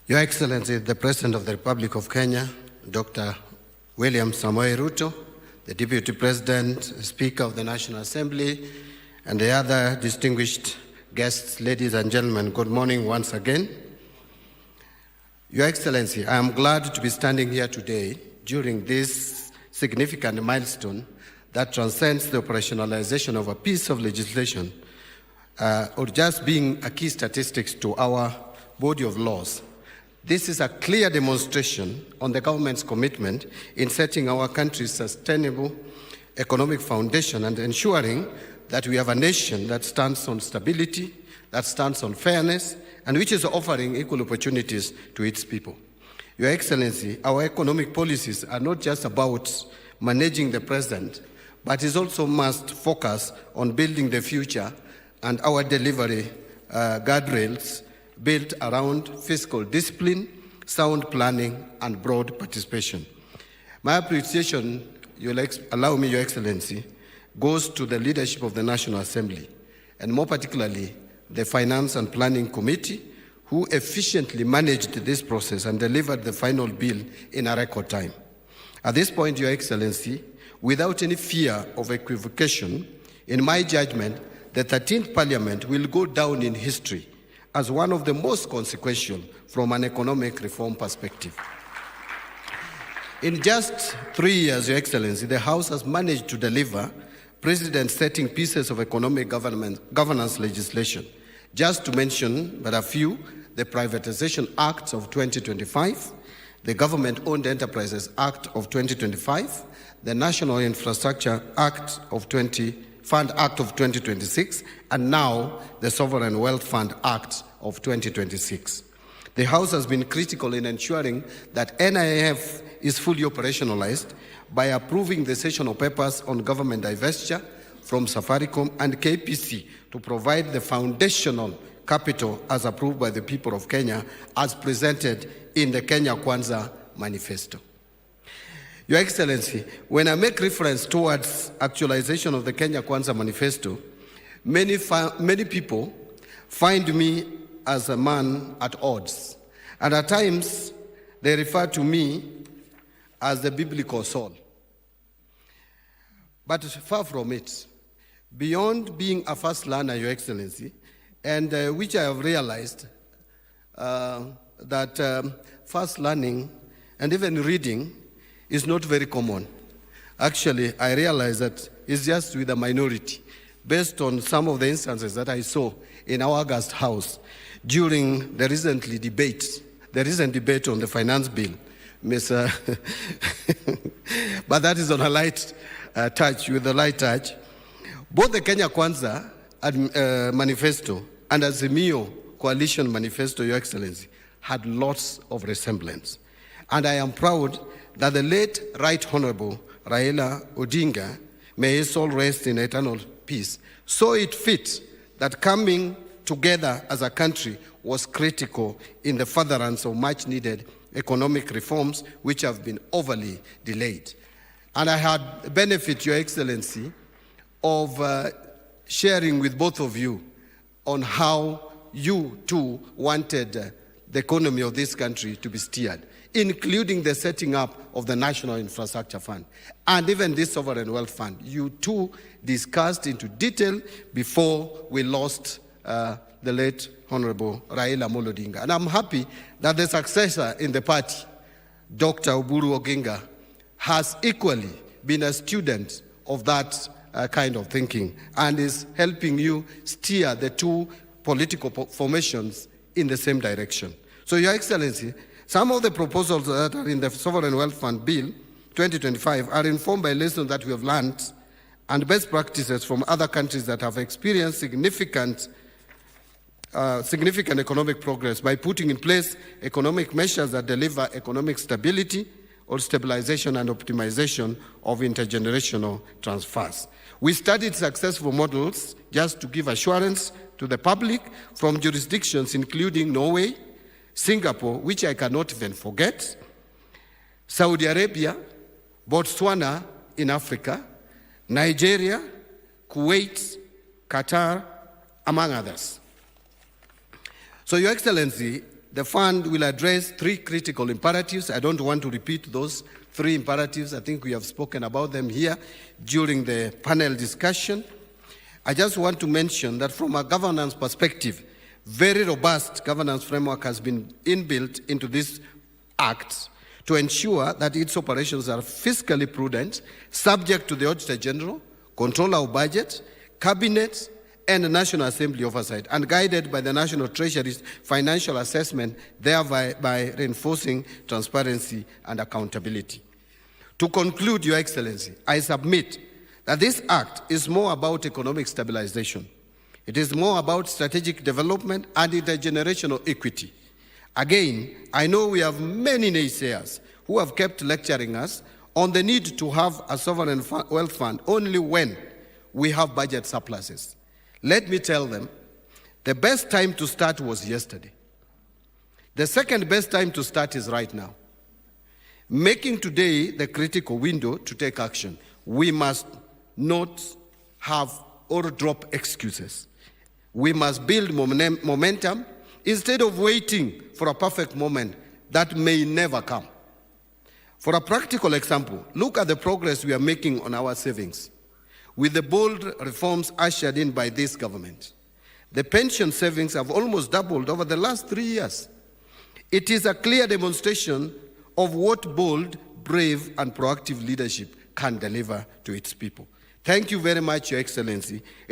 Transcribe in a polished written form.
Your Excellency, the President of the Republic of Kenya, Dr. William Samoei Ruto, the Deputy President, Speaker of the National Assembly, and the other distinguished guests, ladies and gentlemen, good morning once again. Your Excellency, I am glad to be standing here today during this significant milestone that transcends the operationalization of a piece of legislation or just being a key statistics to our body of laws. This is a clear demonstration on the government's commitment in setting our country's sustainable economic foundation and ensuring that we have a nation that stands on stability, that stands on fairness, and which is offering equal opportunities to its people. Your Excellency, our economic policies are not just about managing the present, but it also must focus on building the future, and our delivery guardrails built around fiscal discipline, sound planning, and broad participation. My appreciation, you'll allow me, Your Excellency, goes to the leadership of the National Assembly, and more particularly the Finance and Planning Committee, who efficiently managed this process and delivered the final bill in a record time. At this point, Your Excellency, without any fear of equivocation, in my judgment, the 13th Parliament will go down in history as one of the most consequential from an economic reform perspective. In just 3 years, Your Excellency, the House has managed to deliver precedent-setting pieces of economic governance legislation. Just to mention but a few, the Privatization Act of 2025, the Government-Owned Enterprises Act of 2025, the National Infrastructure Act of Fund Act of 2026, and now the Sovereign Wealth Fund Act of 2026. The House has been critical in ensuring that NIF is fully operationalized by approving the sessional papers on government divestiture from Safaricom and KBC to provide the foundational capital as approved by the people of Kenya as presented in the Kenya Kwanza Manifesto. Your Excellency, when I make reference towards actualization of the Kenya Kwanza Manifesto, many people find me as a man at odds. And at times, they refer to me as the biblical Saul. But far from it, beyond being a fast learner, Your Excellency, and which I have realized that fast learning and even reading is not very common. Actually, I realize that it's just with a minority, based on some of the instances that I saw in our August House during the recent debate on the finance bill. But that is on a light touch, with a light touch. Both the Kenya Kwanza Manifesto and Azimio Coalition Manifesto, Your Excellency, had lots of resemblance. And I am proud that the late Right Honorable Raila Odinga, may his soul rest in eternal peace, saw it fit that coming together as a country was critical in the furtherance of much-needed economic reforms which have been overly delayed. And I had benefit, Your Excellency, of sharing with both of you on how you too wanted the economy of this country to be steered, including the setting up of the National Infrastructure Fund and even this Sovereign Wealth Fund. You too discussed into detail before we lost the late Honorable Raila Amolo Odinga. And I'm happy that the successor in the party, Dr. Oburu Oginga, has equally been a student of that kind of thinking and is helping you steer the two political formations in the same direction. So, Your Excellency, some of the proposals that are in the Sovereign Wealth Fund Bill 2025 are informed by lessons that we have learned and best practices from other countries that have experienced significant economic progress by putting in place economic measures that deliver economic stability or stabilization and optimization of intergenerational transfers. We studied successful models just to give assurance to the public from jurisdictions including Norway, Singapore, which I cannot even forget, Saudi Arabia, Botswana in Africa, Nigeria, Kuwait, Qatar, among others. So, Your Excellency, the fund will address 3 critical imperatives. I don't want to repeat those 3 imperatives. I think we have spoken about them here during the panel discussion. I just want to mention that from a governance perspective, very robust governance framework has been inbuilt into this act to ensure that its operations are fiscally prudent, subject to the Auditor General, Controller of Budget, Cabinet, and the National Assembly oversight, and guided by the National Treasury's financial assessment, thereby by reinforcing transparency and accountability. To conclude, Your Excellency, I submit that this act is more about economic stabilization. It is more about strategic development and intergenerational equity. Again, I know we have many naysayers who have kept lecturing us on the need to have a sovereign wealth fund only when we have budget surpluses. Let me tell them, the best time to start was yesterday. The second best time to start is right now. Making today the critical window to take action. We must not have or drop excuses. We must build momentum instead of waiting for a perfect moment that may never come. For a practical example, look at the progress we are making on our savings. With the bold reforms ushered in by this government, the pension savings have almost doubled over the last 3 years. It is a clear demonstration of what bold, brave, and proactive leadership can deliver to its people. Thank you very much, Your Excellency.